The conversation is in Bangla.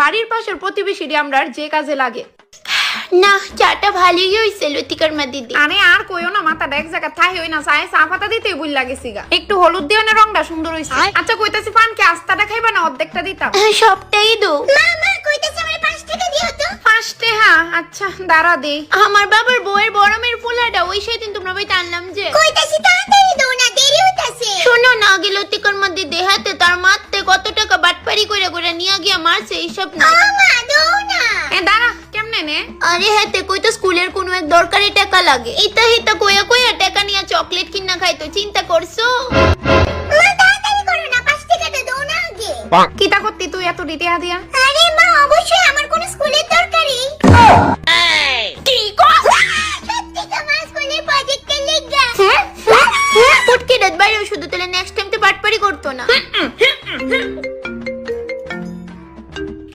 বাড়ির পাশের প্রতিবেশীরা আমরা যে কাজে লাগে। না, চাটা ভালোই হইছে লতিকার মা দিদি। আরে আর কইও না, মাথাটা এক জায়গা থাই হই না, চায় চা পাতা দিতেই ভুল লাগেছি গা। একটু হলুদ দিয়ে না, রংটা সুন্দর হইছে। আচ্ছা কইতাছি পানকে আস্তাটা খাইবা না অর্ধেকটা দিতাম? সবটাই দো। মা কইতাছে আমার 5 টাকা দিও তো। 5 টাকা? আচ্ছা দাঁড়া দে। আমার বাবার বউয়ের বড়মের পোলাটা ওই সেদিন তোমরা বাইতে আনলাম যে। কইতাছি তাড়াতাড়ি দাও না, দেরি হইতাছে। শোনো না, আগে লতিকার মা দিদি হাতে তার মারতে কত টাকা বাটপারি কইরা কইরা নিয়া গিয়া মারছে এইসব না। মা দাও না। এ দাঁড়া, কেমনে নে? আরে হাতে কইতো স্কুলের কোনো এক দরকারি টাকা লাগে, ইতা হিতা কইয়া কইয়া টাকা নিয়া চকলেট কিনা খাইতো, চিন্তা করছো? মা তাড়াতাড়ি করো না, 5 টাকাটা দাও না আগে। কিতা করতি তুই এত দিতে দিয়া? আরে মা অবশ্যই আমার